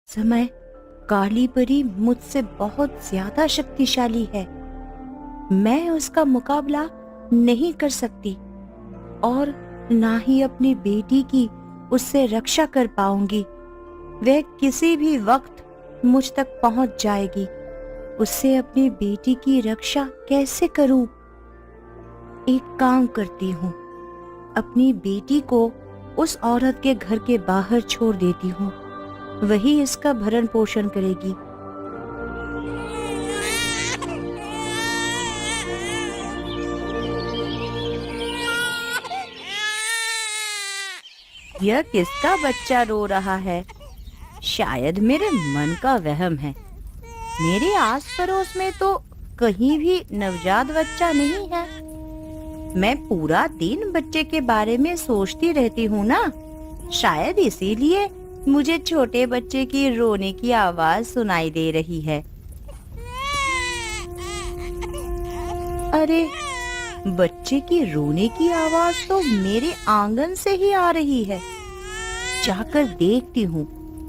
समय काली परी मुझसे बहुत ज्यादा शक्तिशाली है। मैं उसका मुकाबला नहीं कर सकती और ना ही अपनी बेटी की उससे रक्षा कर पाऊंगी। वह किसी भी वक्त मुझ तक पहुंच जाएगी। उससे अपनी बेटी की रक्षा कैसे करूं? एक काम करती हूँ, अपनी बेटी को उस औरत के घर के बाहर छोड़ देती हूँ। वही इसका भरण पोषण करेगी। यह किसका बच्चा रो रहा है? शायद मेरे मन का वहम है। मेरे आस पड़ोस में तो कहीं भी नवजात बच्चा नहीं है। मैं पूरा दिन बच्चे के बारे में सोचती रहती हूँ ना, शायद इसीलिए मुझे छोटे बच्चे की रोने की आवाज सुनाई दे रही है। अरे, बच्चे की रोने की आवाज तो मेरे आंगन से ही आ रही है। जाकर देखती हूँ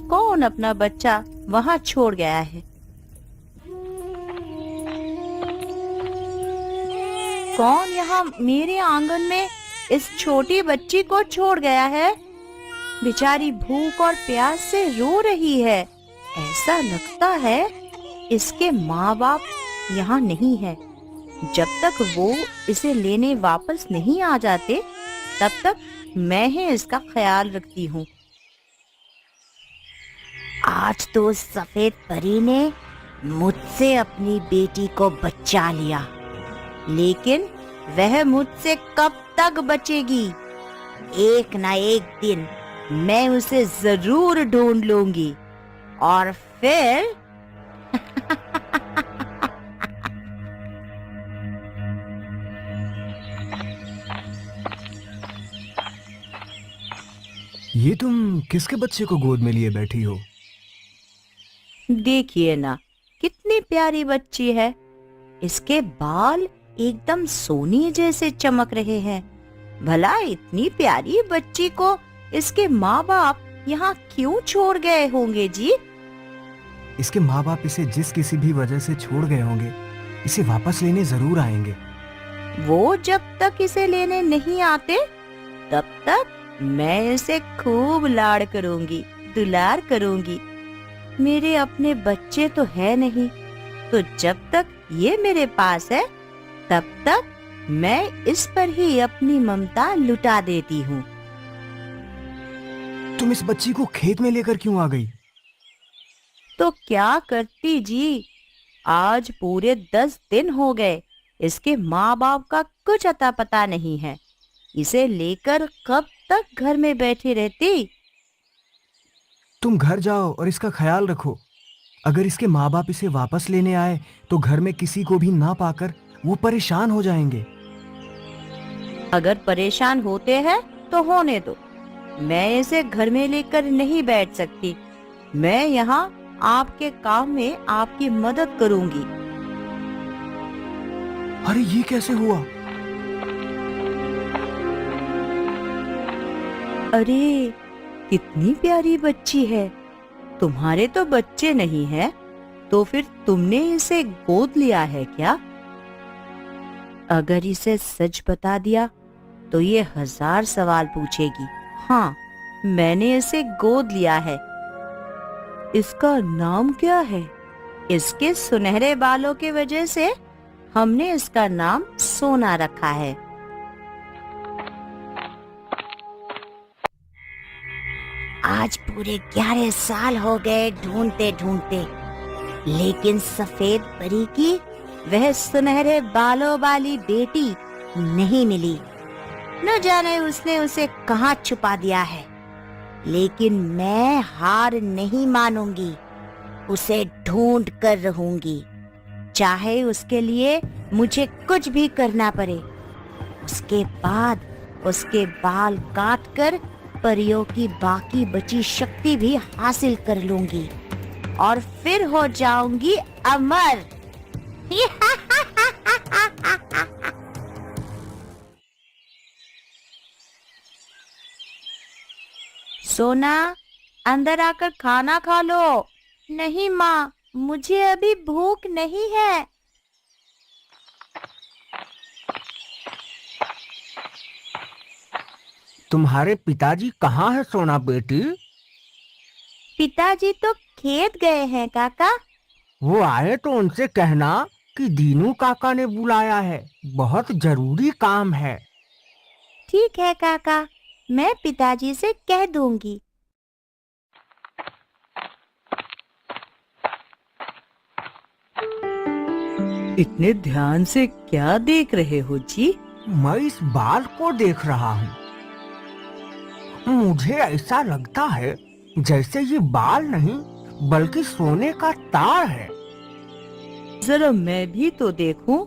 कौन अपना बच्चा वहाँ छोड़ गया है। कौन यहाँ मेरे आंगन में इस छोटी बच्ची को छोड़ गया है? बेचारी भूख और प्यास से रो रही है। ऐसा लगता है इसके माँ बाप यहाँ नहीं है। जब तक वो इसे लेने वापस नहीं आ जाते, तब तक मैं ही इसका ख्याल रखती हूँ। आज तो सफेद परी ने मुझसे अपनी बेटी को बचा लिया, लेकिन वह मुझसे कब तक बचेगी? एक ना एक दिन मैं उसे जरूर ढूंढ लूंगी और फिर ये तुम किसके बच्चे को गोद में लिए बैठी हो? देखिए ना, कितनी प्यारी बच्ची है। इसके बाल एकदम सोने जैसे चमक रहे हैं। भला इतनी प्यारी बच्ची को इसके माँ बाप यहाँ क्यों छोड़ गए होंगे जी? इसके माँ बाप इसे जिस किसी भी वजह से छोड़ गए होंगे, इसे वापस लेने जरूर आएंगे। वो जब तक इसे लेने नहीं आते, तब तक मैं इसे खूब लाड़ करूंगी, दुलार करूंगी। मेरे अपने बच्चे तो है नहीं, तो जब तक ये मेरे पास है, तब तक मैं इस पर ही अपनी ममता लुटा देती हूँ। तुम इस बच्ची को खेत में लेकर क्यों आ गई? तो क्या करती जी? आज पूरे 10 दिन हो गए। इसके माँ बाप का कुछ अता पता नहीं है। इसे लेकर कब तक घर में बैठी रहती? तुम घर जाओ और इसका ख्याल रखो। अगर इसके माँ बाप इसे वापस लेने आए तो घर में किसी को भी ना पाकर वो परेशान हो जाएंगे। अगर परेशान होते हैं तो होने दो। मैं इसे घर में लेकर नहीं बैठ सकती। मैं यहाँ आपके काम में आपकी मदद करूंगी। अरे ये कैसे हुआ? अरे, कितनी प्यारी बच्ची है। तुम्हारे तो बच्चे नहीं है, तो फिर तुमने इसे गोद लिया है क्या? अगर इसे सच बता दिया तो ये 1000 सवाल पूछेगी। हाँ, मैंने इसे गोद लिया है। इसका नाम क्या है? इसके सुनहरे बालों की वजह से हमने इसका नाम सोना रखा है। आज पूरे 11 साल हो गए ढूंढते ढूंढते, लेकिन सफेद परी की वह सुनहरे बालों वाली बेटी नहीं मिली। न जाने उसने उसे कहाँ छुपा दिया है, लेकिन मैं हार नहीं मानूंगी। उसे ढूंढ कर रहूंगी, चाहे उसके लिए मुझे कुछ भी करना पड़े। उसके बाद उसके बाल काटकर परियों की बाकी बची शक्ति भी हासिल कर लूंगी और फिर हो जाऊंगी अमर। सोना, अंदर आकर खाना खा लो। नहीं माँ, मुझे अभी भूख नहीं है। तुम्हारे पिताजी कहाँ है सोना बेटी? पिताजी तो खेत गए हैं काका। वो आए तो उनसे कहना कि दीनू काका ने बुलाया है, बहुत जरूरी काम है। ठीक है काका, मैं पिताजी से कह दूंगी। इतने ध्यान से क्या देख रहे हो जी? मैं इस बाल को देख रहा हूँ। मुझे ऐसा लगता है जैसे ये बाल नहीं बल्कि सोने का तार है। जरा मैं भी तो देखूं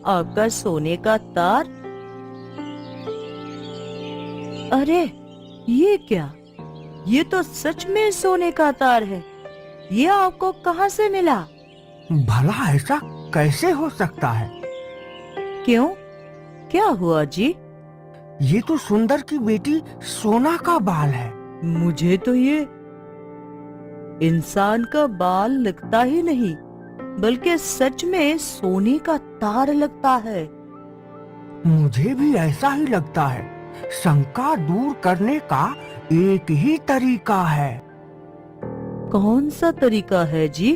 आपका सोने का तार। अरे ये क्या? ये तो सच में सोने का तार है। ये आपको कहाँ से मिला? भला ऐसा कैसे हो सकता है? क्यों, क्या हुआ जी? ये तो सुंदर की बेटी सोना का बाल है। मुझे तो ये इंसान का बाल लगता ही नहीं, बल्कि सच में सोने का तार लगता है। मुझे भी ऐसा ही लगता है। शंका दूर करने का एक ही तरीका है। कौन सा तरीका है जी?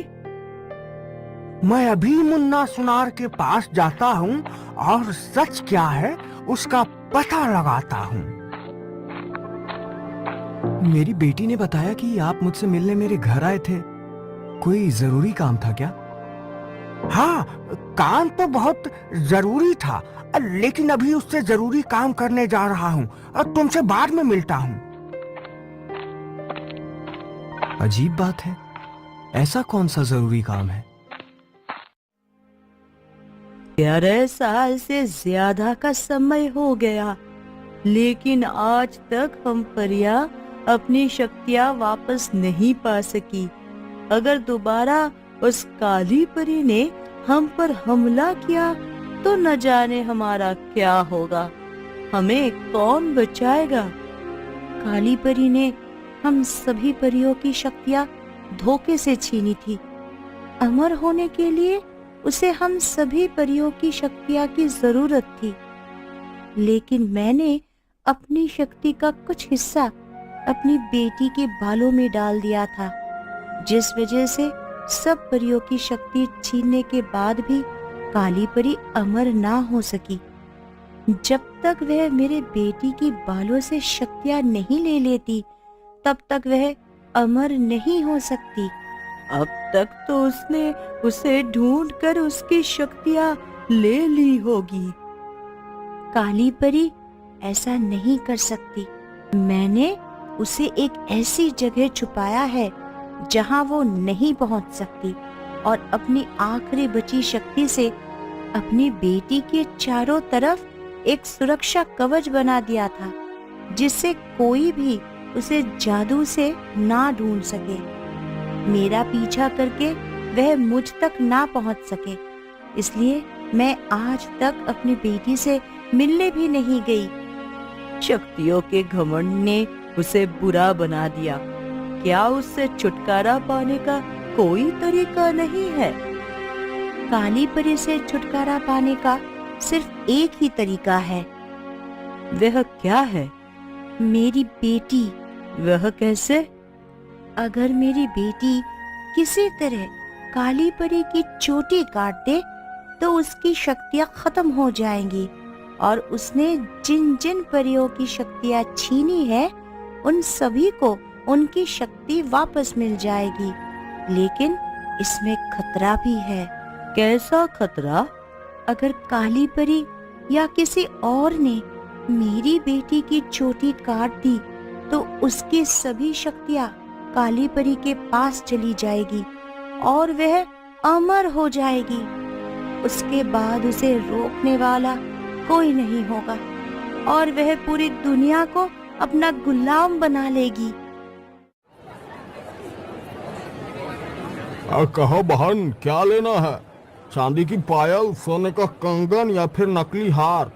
मैं अभी मुन्ना सुनार के पास जाता हूँ और सच क्या है उसका पता लगाता हूँ। मेरी बेटी ने बताया कि आप मुझसे मिलने मेरे घर आए थे। कोई जरूरी काम था क्या? हाँ, काम तो बहुत जरूरी था, लेकिन अभी उससे जरूरी काम करने जा रहा हूँ और तुमसे बाद में मिलता हूँ। अजीब बात है, ऐसा कौन सा जरूरी काम है? 11 साल से ज्यादा का समय हो गया, लेकिन आज तक हम परियां अपनी शक्तियां वापस नहीं पा सकी। अगर दोबारा उस काली परी ने हम पर हमला किया तो न जाने हमारा क्या होगा। हमें कौन बचाएगा? काली परी ने हम सभी परियों की शक्तियां धोखे से छीनी थी। अमर होने के लिए उसे हम सभी परियों की शक्तियां की जरूरत थी, लेकिन मैंने अपनी शक्ति का कुछ हिस्सा अपनी बेटी के बालों में डाल दिया था, जिस वजह से सब परियों की शक्ति छीनने के बाद भी काली परी अमर ना हो सकी। जब तक वह मेरे बेटी की बालों से शक्तियां नहीं ले लेती, तब तक वह अमर नहीं हो सकती। अब तक तो उसने उसे ढूंढकर उसकी शक्तियां ले ली होगी। काली परी ऐसा नहीं कर सकती। मैंने उसे एक ऐसी जगह छुपाया है जहां वो नहीं पहुंच सकती, और अपनी आखिरी बची शक्ति से अपनी बेटी के चारों तरफ एक सुरक्षा कवच बना दिया था, जिससे कोई भी उसे जादू से ना ढूंढ सके, मेरा पीछा करके वह मुझ तक ना पहुंच सके। इसलिए मैं आज तक अपनी बेटी से मिलने भी नहीं गई। शक्तियों के घमंड ने उसे बुरा बना दिया। क्या उससे छुटकारा पाने का कोई तरीका नहीं है? काली परी से छुटकारा पाने का सिर्फ एक ही तरीका है। वह क्या है? मेरी बेटी। वह कैसे? अगर मेरी बेटी किसी तरह काली परी की चोटी काट दे तो उसकी शक्तियां खत्म हो जाएंगी, और उसने जिन जिन परियों की शक्तियां छीनी है उन सभी को उनकी शक्ति वापस मिल जाएगी। लेकिन इसमें खतरा भी है। कैसा खतरा? अगर काली परी या किसी और ने मेरी बेटी की चोटी काट दी तो उसकी सभी शक्तियां काली परी के पास चली जाएगी और वह अमर हो जाएगी। उसके बाद उसे रोकने वाला कोई नहीं होगा और वह पूरी दुनिया को अपना गुलाम बना लेगी। कहो बहन, क्या लेना है? चांदी की पायल, सोने का कंगन या फिर नकली हार?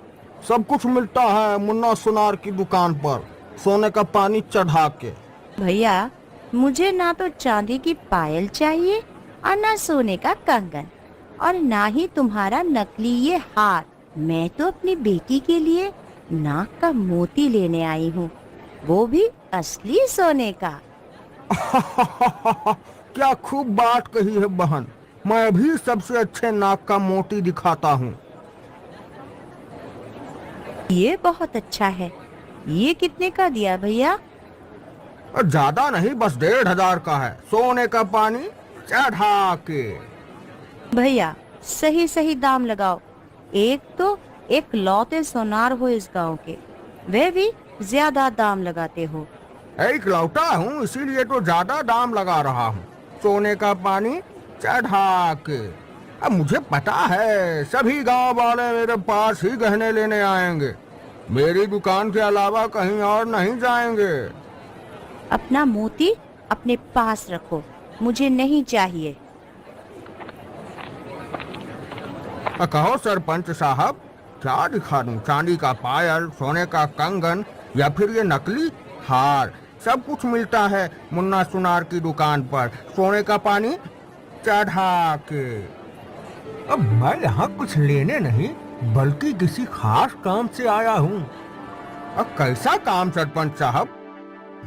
सब कुछ मिलता है मुन्ना सुनार की दुकान पर, सोने का पानी चढ़ा के। भैया, मुझे ना तो चांदी की पायल चाहिए और ना सोने का कंगन, और ना ही तुम्हारा नकली ये हार। मैं तो अपनी बेटी के लिए नाक का मोती लेने आई हूँ, वो भी असली सोने का। क्या खूब बात कही है बहन, मैं भी सबसे अच्छे नाक का मोती दिखाता हूँ। ये बहुत अच्छा है। ये कितने का दिया भैया? ज्यादा नहीं, बस 1,500 का है। सोने का पानी चढ़ा के। भैया सही सही दाम लगाओ। एक तो एक लौते सोनार हो इस गांव के, वे भी ज्यादा दाम लगाते हो। एक लौटा हूँ इसीलिए तो ज्यादा दाम लगा रहा हूँ। सोने का पानी चढ़ा के। अब मुझे पता है सभी गांव वाले मेरे पास ही गहने लेने आएंगे, मेरी दुकान के अलावा कहीं और नहीं जाएंगे। अपना मोती अपने पास रखो, मुझे नहीं चाहिए। कहो सरपंच साहब, क्या दिखा दूं? चांदी का पायल, सोने का कंगन या फिर ये नकली हार? सब कुछ मिलता है मुन्ना सुनार की दुकान पर, सोने का पानी चढ़ा के। अब मैं यहाँ कुछ लेने नहीं बल्कि किसी खास काम से आया हूँ। अब कैसा काम सरपंच साहब?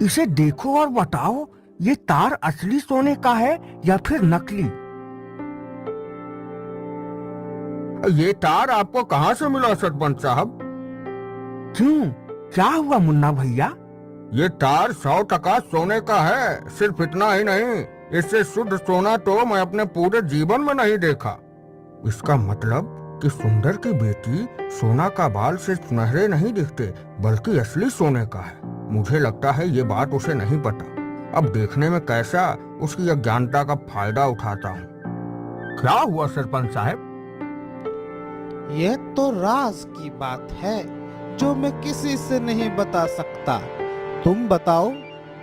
इसे देखो और बताओ, ये तार असली सोने का है या फिर नकली? ये तार आपको कहाँ से मिला सरपंच साहब? क्यों, क्या हुआ मुन्ना भैया? ये तार 100% सोने का है। सिर्फ इतना ही नहीं, इससे शुद्ध सोना तो मैं अपने पूरे जीवन में नहीं देखा। इसका मतलब कि सुंदर की बेटी सोना का बाल से सुनहरे नहीं दिखते बल्कि असली सोने का है। मुझे लगता है ये बात उसे नहीं पता। अब देखने में कैसा उसकी अज्ञानता का फायदा उठाता हूँ। क्या हुआ सरपंच साहब? यह तो राज की बात है जो मैं किसी से नहीं बता सकता। तुम बताओ,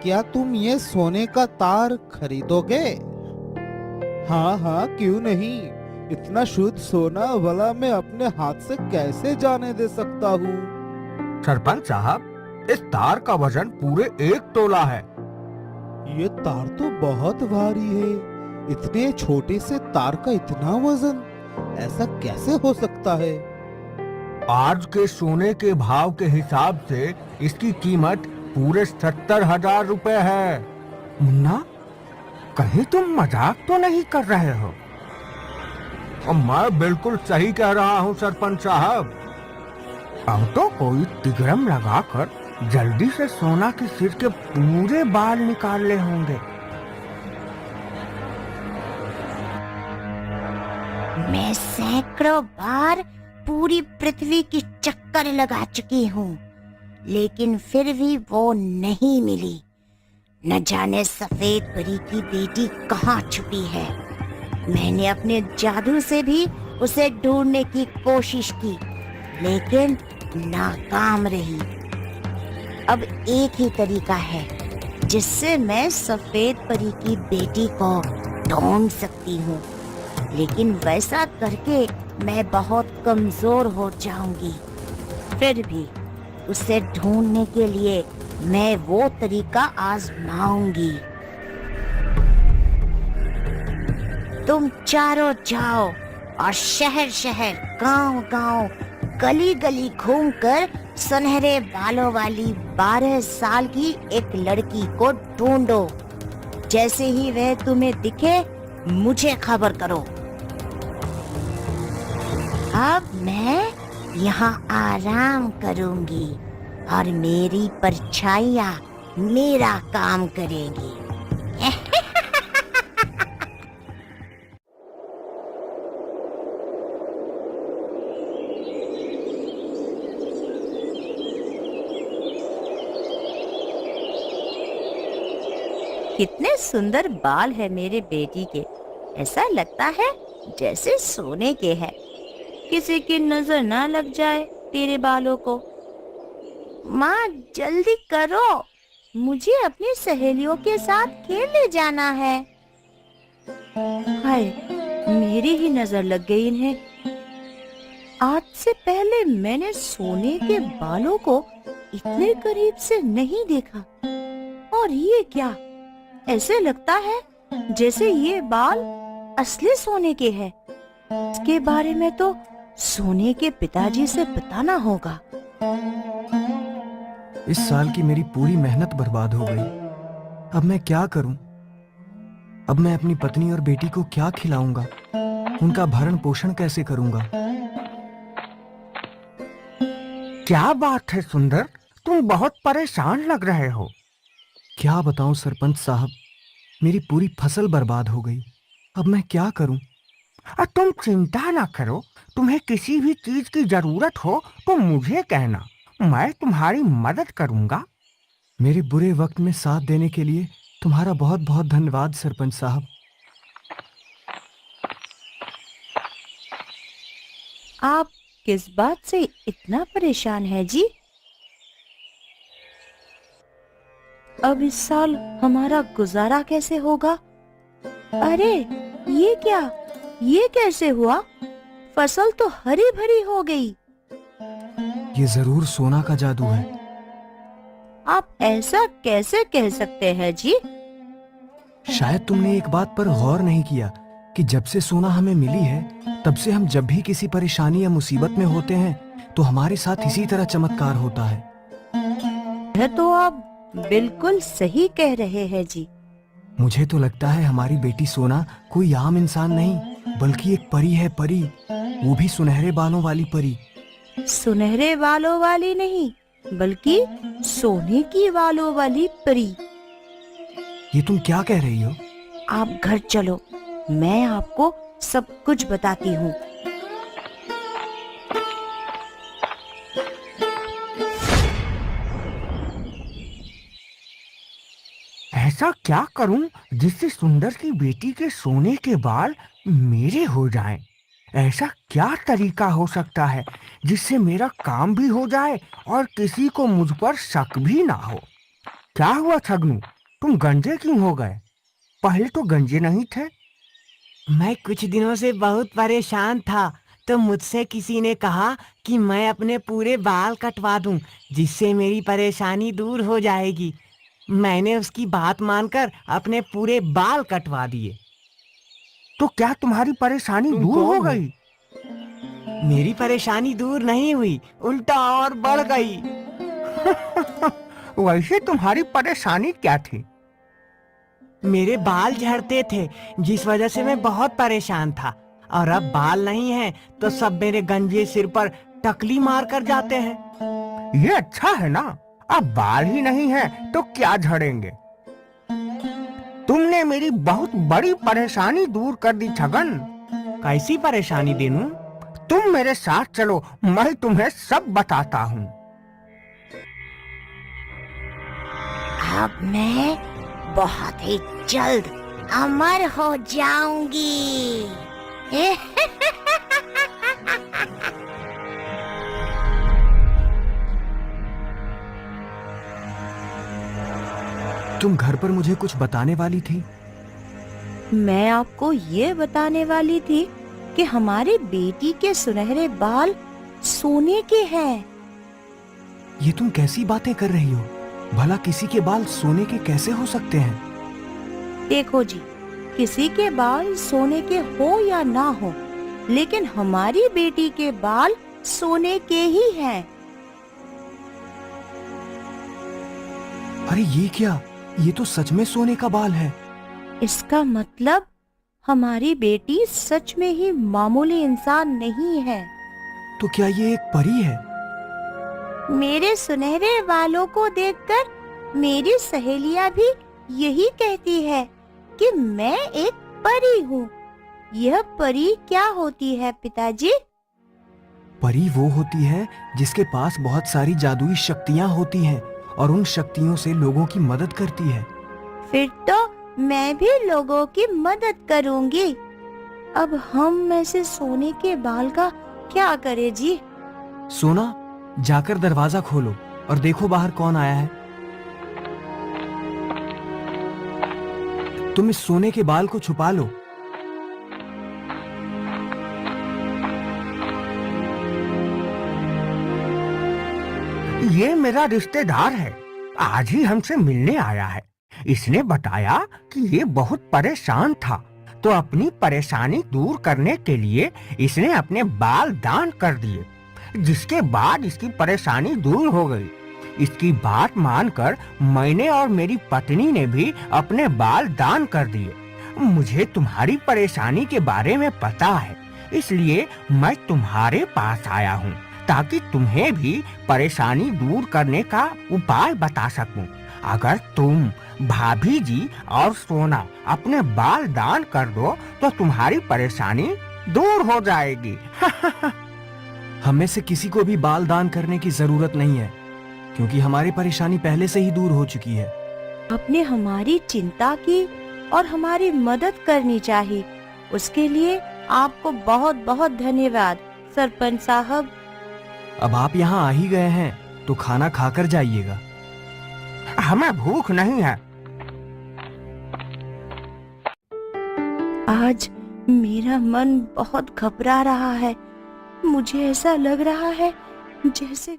क्या तुम ये सोने का तार खरीदोगे? हाँ हाँ, क्यों नहीं। इतना शुद्ध सोना भला मैं अपने हाथ से कैसे जाने दे सकता हूँ? सरपंच साहब, इस तार का वजन पूरे 1 तोला है। ये तार तो बहुत भारी है। इतने छोटे से तार का इतना वजन, ऐसा कैसे हो सकता है? आज के सोने के भाव के हिसाब से इसकी कीमत पूरे 70,000 रुपए है। मुन्ना, कहीं तुम मजाक तो नहीं कर रहे हो? और मैं बिल्कुल सही कह रहा हूँ सरपंच साहब। अब तो कोई तिगड़म लगाकर जल्दी से सोना के सिर के पूरे बाल निकालने होंगे। मैं सैकड़ों बार पूरी पृथ्वी की चक्कर लगा चुकी हूँ, लेकिन फिर भी वो नहीं मिली। न जाने सफेद परी की बेटी कहाँ छुपी है। मैंने अपने जादू से भी उसे ढूंढने की कोशिश की, लेकिन नाकाम रही। अब एक ही तरीका है जिससे मैं सफेद परी की बेटी को ढूंढ सकती हूँ, लेकिन वैसा करके मैं बहुत कमजोर हो जाऊंगी। फिर भी उसे ढूंढने के लिए मैं वो तरीका आजमाऊंगी। तुम चारों जाओ और शहर शहर, गांव गांव, गली गली घूमकर सुनहरे बालों वाली 12 साल की एक लड़की को ढूंढो। जैसे ही वह तुम्हें दिखे मुझे खबर करो। अब मैं यहाँ आराम करूंगी और मेरी परछाइयाँ मेरा काम करेंगी। कितने सुंदर बाल है मेरे बेटी के। ऐसा लगता है जैसे सोने के हैं। किसी की नजर ना लग जाए तेरे बालों को। माँ जल्दी करो, मुझे अपनी सहेलियों के साथ खेलने जाना है। हाय, मेरी ही नजर लग गई इन्हें। आज से पहले मैंने सोने के बालों को इतने करीब से नहीं देखा। और ये क्या, ऐसे लगता है जैसे ये बाल असली सोने के हैं। इसके बारे में तो सोने के पिताजी से बताना होगा। इस साल की मेरी पूरी मेहनत बर्बाद हो गई। अब मैं क्या करूं? अब मैं अपनी पत्नी और बेटी को क्या खिलाऊंगा? उनका भरण पोषण कैसे करूंगा? क्या बात है सुंदर, तुम बहुत परेशान लग रहे हो। क्या बताऊं सरपंच साहब, मेरी पूरी फसल बर्बाद हो गई। अब मैं क्या करूं? तुम चिंता ना करो, तुम्हें किसी भी चीज की जरूरत हो तो मुझे कहना, मैं तुम्हारी मदद करूंगा। मेरे बुरे वक्त में साथ देने के लिए तुम्हारा बहुत बहुत धन्यवाद सरपंच साहब। आप किस बात से इतना परेशान है जी? अब इस साल हमारा गुजारा कैसे होगा? अरे ये क्या, ये कैसे हुआ? फसल तो हरी भरी हो गई। ये जरूर सोना का जादू है। आप ऐसा कैसे कह सकते हैं जी? शायद तुमने एक बात पर गौर नहीं किया कि जब से सोना हमें मिली है, तब से हम जब भी किसी परेशानी या मुसीबत में होते हैं तो हमारे साथ इसी तरह चमत्कार होता है। यह तो आप बिल्कुल सही कह रहे हैं जी। मुझे तो लगता है हमारी बेटी सोना कोई आम इंसान नहीं, बल्कि एक परी है, परी। वो भी सुनहरे बालों वाली परी। सुनहरे बालों वाली नहीं, बल्कि सोने की बालों वाली परी। ये तुम क्या कह रही हो? आप घर चलो, मैं आपको सब कुछ बताती हूँ। ऐसा क्या करूं जिससे सुंदर की बेटी के सोने के बाल मेरे हो जाएं? ऐसा क्या तरीका हो सकता है जिससे मेरा काम भी हो जाए और किसी को मुझ पर शक भी ना हो? क्या हुआ छगनू, तुम गंजे क्यों हो गए? पहले तो गंजे नहीं थे। मैं कुछ दिनों से बहुत परेशान था, तो मुझसे किसी ने कहा कि मैं अपने पूरे बाल कटवा दूं, जिससे मेरी परेशानी दूर हो जाएगी। मैंने उसकी बात मानकर अपने पूरे बाल कटवा दिए। तो क्या तुम्हारी परेशानी तुम दूर कौन हो हो? गई? मेरी परेशानी दूर नहीं हुई, उल्टा और बढ़ गई। वैसे तुम्हारी परेशानी क्या थी? मेरे बाल झड़ते थे, जिस वजह से मैं बहुत परेशान था। और अब बाल नहीं है तो सब मेरे गंजे सिर पर टकली मार कर जाते हैं। ये अच्छा है ना, अब बाल ही नहीं है तो क्या झड़ेंगे। तुमने मेरी बहुत बड़ी परेशानी दूर कर दी छगन। कैसी परेशानी देनू? तुम मेरे साथ चलो, मैं तुम्हें सब बताता हूँ। अब मैं बहुत ही जल्द अमर हो जाऊंगी। तुम घर पर मुझे कुछ बताने वाली थी। मैं आपको ये बताने वाली थी कि हमारी बेटी के सुनहरे बाल सोने के हैं। ये तुम कैसी बातें कर रही हो? भला किसी के बाल सोने के कैसे हो सकते हैं? देखो जी, किसी के बाल सोने के हो या ना हो, लेकिन हमारी बेटी के बाल सोने के ही हैं। अरे ये क्या, ये तो सच में सोने का बाल है। इसका मतलब हमारी बेटी सच में ही मामूली इंसान नहीं है। तो क्या ये एक परी है? मेरे सुनहरे बालों को देखकर मेरी सहेलियां भी यही कहती है कि मैं एक परी हूँ। यह परी क्या होती है पिताजी? परी वो होती है जिसके पास बहुत सारी जादुई शक्तियां होती हैं और उन शक्तियों से लोगों की मदद करती है। फिर तो मैं भी लोगों की मदद करूंगी। अब हम में से सोने के बाल का क्या करें जी? सोना, जाकर दरवाजा खोलो और देखो बाहर कौन आया है। तुम इस सोने के बाल को छुपा लो। ये मेरा रिश्तेदार है, आज ही हमसे मिलने आया है। इसने बताया कि ये बहुत परेशान था, तो अपनी परेशानी दूर करने के लिए इसने अपने बाल दान कर दिए, जिसके बाद इसकी परेशानी दूर हो गई। इसकी बात मानकर मैंने और मेरी पत्नी ने भी अपने बाल दान कर दिए। मुझे तुम्हारी परेशानी के बारे में पता है, इसलिए मैं तुम्हारे पास आया हूँ ताकि तुम्हें भी परेशानी दूर करने का उपाय बता सकूं। अगर तुम, भाभी जी और सोना अपने बाल दान कर दो तो तुम्हारी परेशानी दूर हो जाएगी। हमें से किसी को भी बाल दान करने की जरूरत नहीं है, क्योंकि हमारी परेशानी पहले से ही दूर हो चुकी है। आपने हमारी चिंता की और हमारी मदद करनी चाहिए, उसके लिए आपको बहुत बहुत धन्यवाद सरपंच साहब। अब आप यहाँ आ ही गए हैं तो खाना खाकर जाइएगा। हमें भूख नहीं है। आज मेरा मन बहुत घबरा रहा है। मुझे ऐसा लग रहा है जैसे